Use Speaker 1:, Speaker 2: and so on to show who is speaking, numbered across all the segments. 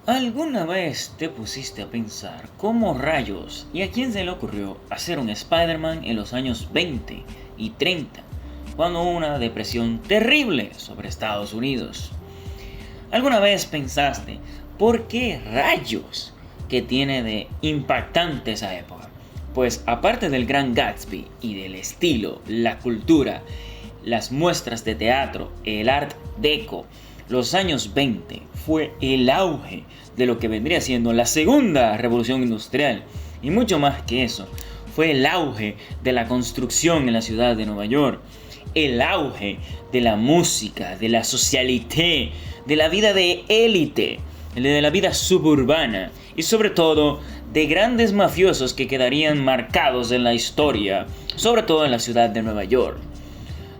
Speaker 1: ¿Alguna vez te pusiste a pensar cómo rayos y a quién se le ocurrió hacer un Spider-Man en los años 20 y 30, cuando hubo una depresión terrible sobre Estados Unidos? ¿Alguna vez pensaste por qué rayos que tiene de impactante esa época? Pues aparte del Gran Gatsby y del estilo, la cultura, las muestras de teatro, el Art Deco, los años 20 fue el auge de lo que vendría siendo la segunda revolución industrial. Y mucho más que eso, fue el auge de la construcción en la ciudad de Nueva York, el auge de la música, de la socialité, de la vida de élite, de la vida suburbana y sobre todo de grandes mafiosos que quedarían marcados en la historia, sobre todo en la ciudad de Nueva York,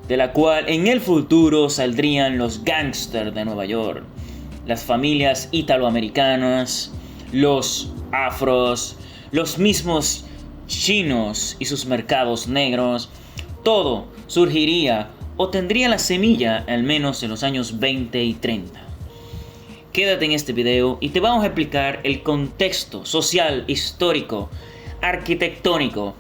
Speaker 1: de la cual en el futuro saldrían los gángsters de Nueva York, las familias italoamericanas, los afros, los mismos chinos y sus mercados negros. Todo surgiría o tendría la semilla al menos en los años 20 y 30. Quédate en este video y te vamos a explicar el contexto social, histórico, arquitectónico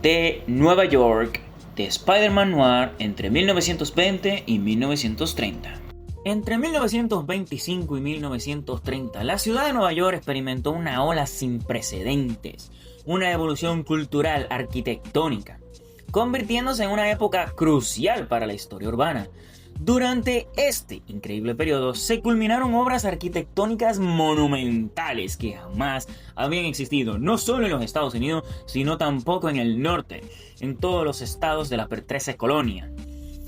Speaker 1: de Nueva York, de Spider-Man Noir entre 1920 y 1930. Entre 1925 y 1930, la ciudad de Nueva York experimentó una ola sin precedentes, una evolución cultural arquitectónica, convirtiéndose en una época crucial para la historia urbana. Durante este increíble periodo se culminaron obras arquitectónicas monumentales que jamás habían existido, no solo en los Estados Unidos, sino tampoco en el norte, en todos los estados de la 13 colonia,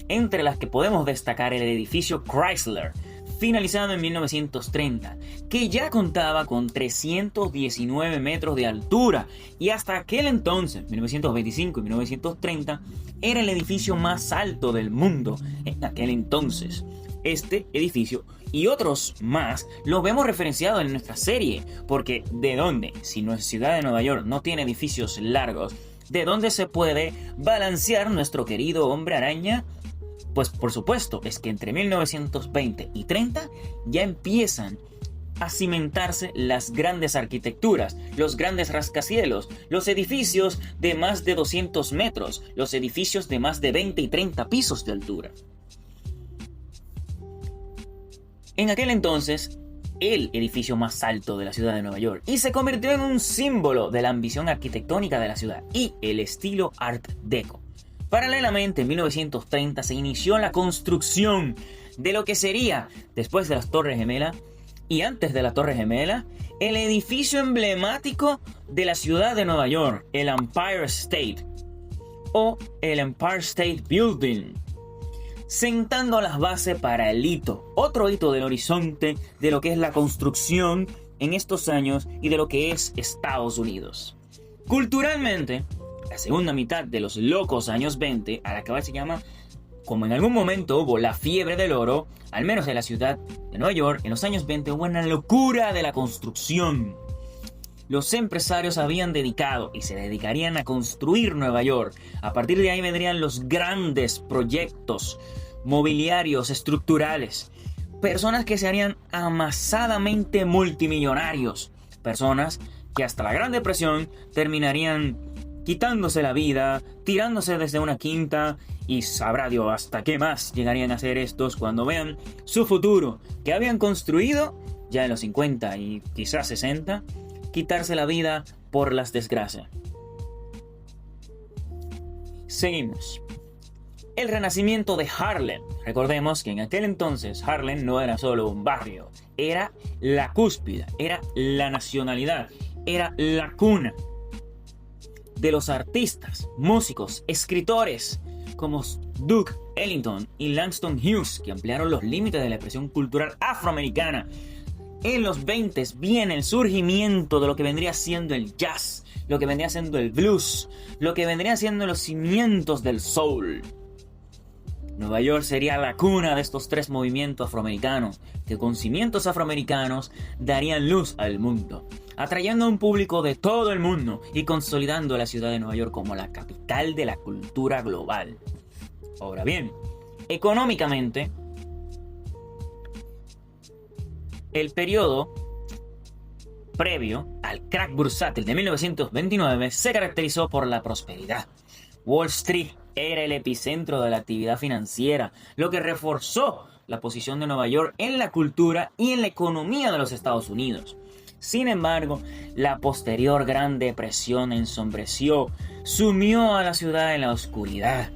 Speaker 1: entre las que podemos destacar el edificio Chrysler, finalizado en 1930, que ya contaba con 319 metros de altura y hasta aquel entonces, 1925 y 1930, era el edificio más alto del mundo en aquel entonces. Este edificio y otros más los vemos referenciados en nuestra serie, porque ¿de dónde? Si nuestra ciudad de Nueva York no tiene edificios largos, ¿de dónde se puede balancear nuestro querido hombre araña? Pues por supuesto, es que entre 1920 y 30 ya empiezan a cimentarse las grandes arquitecturas, los grandes rascacielos, los edificios de más de 200 metros, los edificios de más de 20 y 30 pisos de altura. En aquel entonces, el edificio más alto de la ciudad de Nueva York, y se convirtió en un símbolo de la ambición arquitectónica de la ciudad y el estilo Art Deco. Paralelamente, en 1930 se inició la construcción de lo que sería, después de las Torres Gemelas y antes de la Torre Gemela, el edificio emblemático de la ciudad de Nueva York, el Empire State o el Empire State Building, sentando las bases para el hito, otro hito del horizonte de lo que es la construcción en estos años y de lo que es Estados Unidos. Culturalmente, la segunda mitad de los locos años 20, a la que se llama, como en algún momento hubo la fiebre del oro, al menos en la ciudad de Nueva York, en los años 20 hubo una locura de la construcción. Los empresarios habían dedicado y se dedicarían a construir Nueva York. A partir de ahí vendrían los grandes proyectos mobiliarios, estructurales. Personas que se harían amasadamente multimillonarios. Personas que hasta la Gran Depresión terminarían quitándose la vida, tirándose desde una quinta, y sabrá Dios hasta qué más llegarían a hacer estos cuando vean su futuro que habían construido ya en los 50 y quizás 60, quitarse la vida por las desgracias. Seguimos. El renacimiento de Harlem. Recordemos que en aquel entonces Harlem no era solo un barrio, era la cúspide, era la nacionalidad, era la cuna de los artistas, músicos, escritores como Duke Ellington y Langston Hughes, que ampliaron los límites de la expresión cultural afroamericana. En los 20 viene el surgimiento de lo que vendría siendo el jazz, lo que vendría siendo el blues, lo que vendría siendo los cimientos del soul. Nueva York sería la cuna de estos tres movimientos afroamericanos, que con cimientos afroamericanos darían luz al mundo, atrayendo a un público de todo el mundo y consolidando a la ciudad de Nueva York como la capital de la cultura global. Ahora bien, económicamente, el periodo previo al crack bursátil de 1929, se caracterizó por la prosperidad. Wall Street era el epicentro de la actividad financiera, lo que reforzó la posición de Nueva York en la cultura y en la economía de los Estados Unidos. Sin embargo, la posterior Gran Depresión ensombreció, sumió a la ciudad en la oscuridad,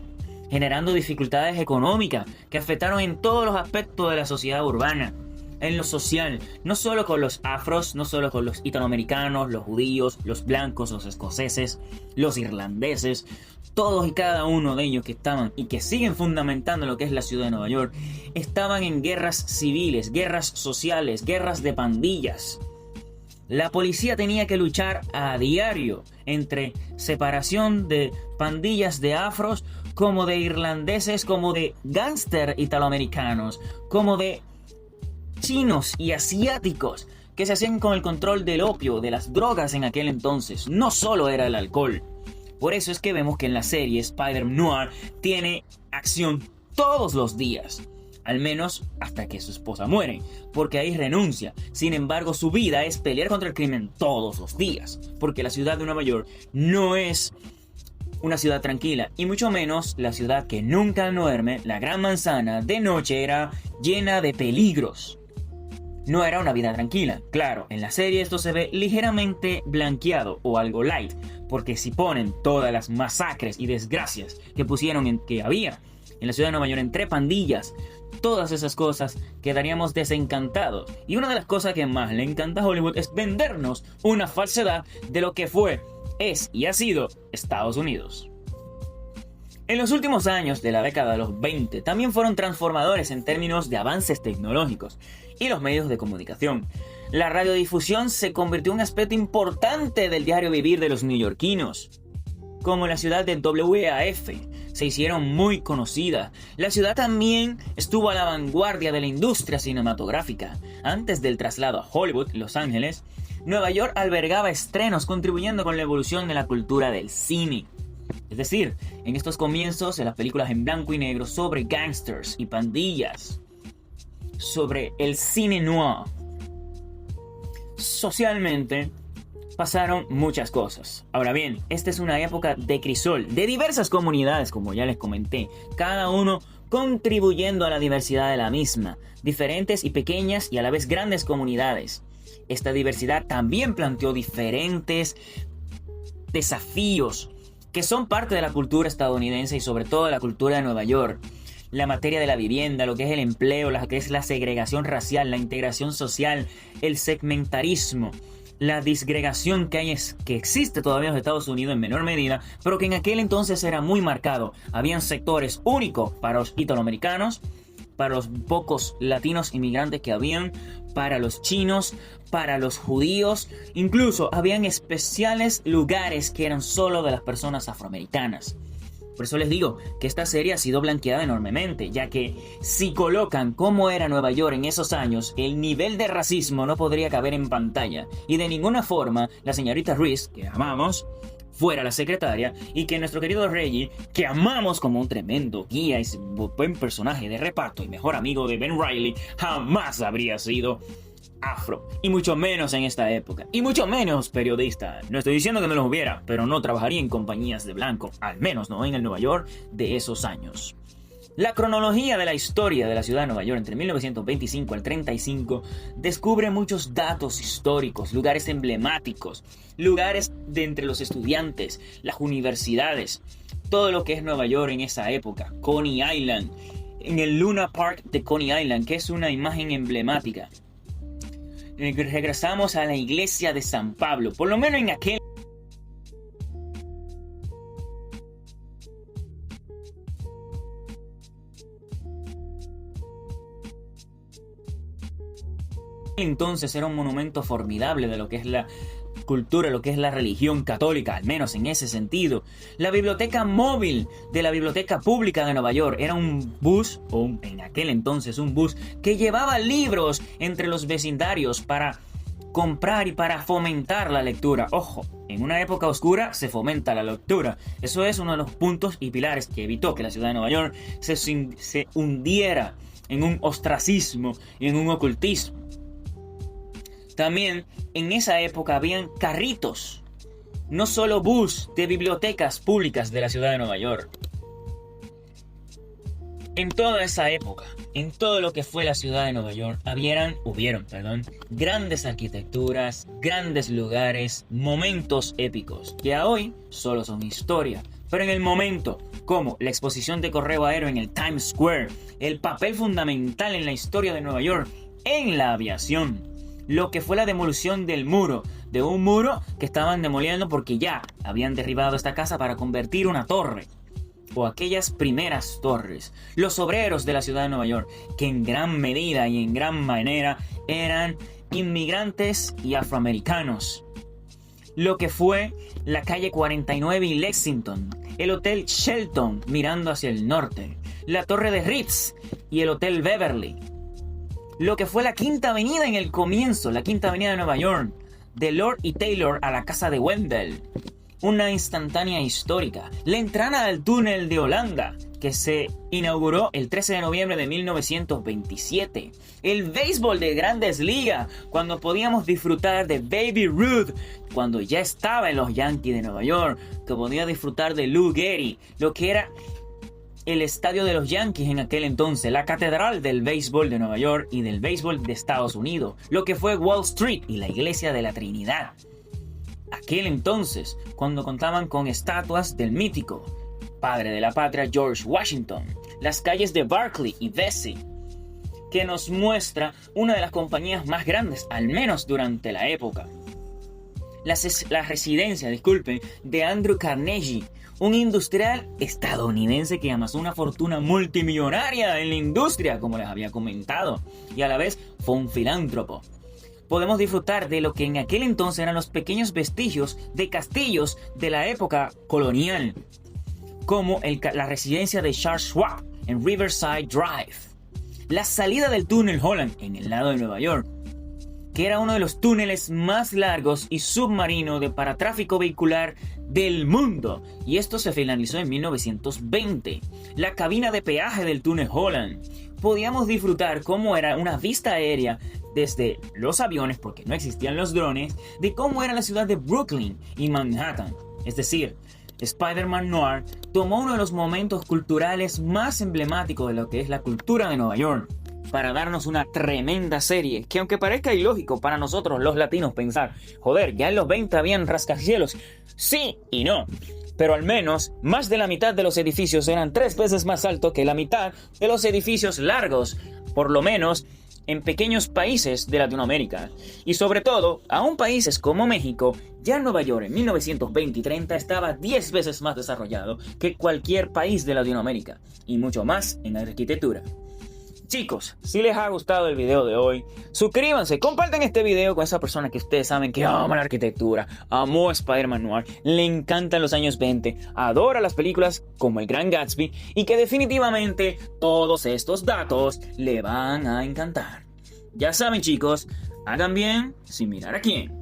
Speaker 1: generando dificultades económicas que afectaron en todos los aspectos de la sociedad urbana. En lo social, no solo con los afros, no solo con los italoamericanos, los judíos, los blancos, los escoceses, los irlandeses, todos y cada uno de ellos que estaban y que siguen fundamentando lo que es la ciudad de Nueva York, estaban en guerras civiles, guerras sociales, guerras de pandillas. La policía tenía que luchar a diario entre separación de pandillas de afros, como de irlandeses, como de gángster italoamericanos, como de chinos y asiáticos que se hacían con el control del opio, de las drogas en aquel entonces. No solo era el alcohol. Por eso es que vemos que en la serie Spider-Man Noir tiene acción todos los días. Al menos hasta que su esposa muere, porque ahí renuncia. Sin embargo, su vida es pelear contra el crimen todos los días, porque la ciudad de Nueva York no es una ciudad tranquila, y mucho menos la ciudad que nunca duerme. La Gran Manzana de noche era llena de peligros. No era una vida tranquila. Claro, en la serie esto se ve ligeramente blanqueado o algo light, porque si ponen todas las masacres y desgracias que había en la ciudad de Nueva York entre pandillas, todas esas cosas, quedaríamos desencantados. Y una de las cosas que más le encanta a Hollywood es vendernos una falsedad de lo que fue, es y ha sido Estados Unidos. En los últimos años de la década de los 20 también fueron transformadores en términos de avances tecnológicos y los medios de comunicación. La radiodifusión se convirtió en un aspecto importante del diario vivir de los neoyorquinos. Como la ciudad de WAF se hicieron muy conocidas, la ciudad también estuvo a la vanguardia de la industria cinematográfica. Antes del traslado a Hollywood, Los Ángeles, Nueva York albergaba estrenos contribuyendo con la evolución de la cultura del cine. Es decir, en estos comienzos de las películas en blanco y negro sobre gangsters y pandillas, sobre el cine noir. Socialmente pasaron muchas cosas. Ahora bien, esta es una época de crisol de diversas comunidades, como ya les comenté, cada uno contribuyendo a la diversidad de la misma, diferentes y pequeñas y a la vez grandes comunidades. Esta diversidad también planteó diferentes desafíos que son parte de la cultura estadounidense y sobre todo de la cultura de Nueva York. La materia de la vivienda, lo que es el empleo, lo que es la segregación racial, la integración social, el segmentarismo, la disgregación que existe todavía en los Estados Unidos en menor medida, pero que en aquel entonces era muy marcado. Habían sectores únicos para los italoamericanos, para los pocos latinos inmigrantes que habían, para los chinos, para los judíos, incluso habían especiales lugares que eran solo de las personas afroamericanas. Por eso les digo que esta serie ha sido blanqueada enormemente, ya que si colocan cómo era Nueva York en esos años, el nivel de racismo no podría caber en pantalla, y de ninguna forma la señorita Reese, que amamos, fuera la secretaria, y que nuestro querido Reggie, que amamos como un tremendo guía y buen personaje de reparto y mejor amigo de Ben Reilly, jamás habría sido afro, y mucho menos en esta época, y mucho menos periodista. No estoy diciendo que no los hubiera, pero no trabajaría en compañías de blanco, al menos no en el Nueva York de esos años. La cronología de la historia de la ciudad de Nueva York entre 1925 al 35 descubre muchos datos históricos, lugares emblemáticos, lugares de entre los estudiantes, las universidades, todo lo que es Nueva York en esa época. Coney Island, en el Luna Park de Coney Island, que es una imagen emblemática. Regresamos a la iglesia de San Pablo, por lo menos en aquel entonces era un monumento formidable de lo que es la cultura, lo que es la religión católica, al menos en ese sentido. La biblioteca móvil de la Biblioteca Pública de Nueva York era un bus, en aquel entonces un bus, que llevaba libros entre los vecindarios para comprar y para fomentar la lectura. Ojo, en una época oscura se fomenta la lectura. Eso es uno de los puntos y pilares que evitó que la ciudad de Nueva York se hundiera en un ostracismo y en un ocultismo. También en esa época habían carritos, no solo bus de bibliotecas públicas de la ciudad de Nueva York. En toda esa época, en todo lo que fue la ciudad de Nueva York, hubieron grandes arquitecturas, grandes lugares, momentos épicos, que a hoy solo son historia. Pero en el momento, como la exposición de correo aéreo en el Times Square, el papel fundamental en la historia de Nueva York en la aviación, lo que fue la demolición del muro, de un muro que estaban demoliendo porque ya habían derribado esta casa para convertir una torre, o aquellas primeras torres, los obreros de la ciudad de Nueva York, que en gran medida y en gran manera eran inmigrantes y afroamericanos. Lo que fue la calle 49 y Lexington, el Hotel Shelton mirando hacia el norte, la Torre de Ritz y el Hotel Beverly. Lo que fue la Quinta Avenida en el comienzo, la Quinta Avenida de Nueva York, de Lord y Taylor a la casa de Wendell. Una instantánea histórica, la entrada al túnel de Holanda, que se inauguró el 13 de noviembre de 1927. El béisbol de Grandes Ligas, cuando podíamos disfrutar de Baby Ruth, cuando ya estaba en los Yankees de Nueva York, que podía disfrutar de Lou Gehrig, lo que era el estadio de los Yankees en aquel entonces, la catedral del béisbol de Nueva York y del béisbol de Estados Unidos, lo que fue Wall Street y la iglesia de la Trinidad. Aquel entonces, cuando contaban con estatuas del mítico padre de la patria George Washington, las calles de Barclay y Vesey, que nos muestra una de las compañías más grandes, al menos durante la época. La residencia, de Andrew Carnegie, un industrial estadounidense que amasó una fortuna multimillonaria en la industria, como les había comentado, y a la vez fue un filántropo. Podemos disfrutar de lo que en aquel entonces eran los pequeños vestigios de castillos de la época colonial, como la residencia de Charles Schwab en Riverside Drive, la salida del túnel Holland en el lado de Nueva York, que era uno de los túneles más largos y submarino para tráfico vehicular del mundo, y esto se finalizó en 1920. La cabina de peaje del túnel Holland. Podíamos disfrutar cómo era una vista aérea desde los aviones, porque no existían los drones, de cómo era la ciudad de Brooklyn y Manhattan. Es decir, Spider-Man Noir tomó uno de los momentos culturales más emblemáticos de lo que es la cultura de Nueva York, para darnos una tremenda serie, que aunque parezca ilógico para nosotros los latinos pensar, joder, ya en los 20 habían rascacielos, sí y no, pero al menos más de la mitad de los edificios eran 3 veces más altos que la mitad de los edificios largos, por lo menos en pequeños países de Latinoamérica, y sobre todo, aún países como México, ya Nueva York en 1920 y 30 estaba 10 veces más desarrollado que cualquier país de Latinoamérica, y mucho más en arquitectura. Chicos, si les ha gustado el video de hoy, suscríbanse, compartan este video con esa persona que ustedes saben que ama la arquitectura, amó Spider-Man Noir, le encantan los años 20, adora las películas como El Gran Gatsby y que definitivamente todos estos datos le van a encantar. Ya saben chicos, hagan bien sin mirar a quién.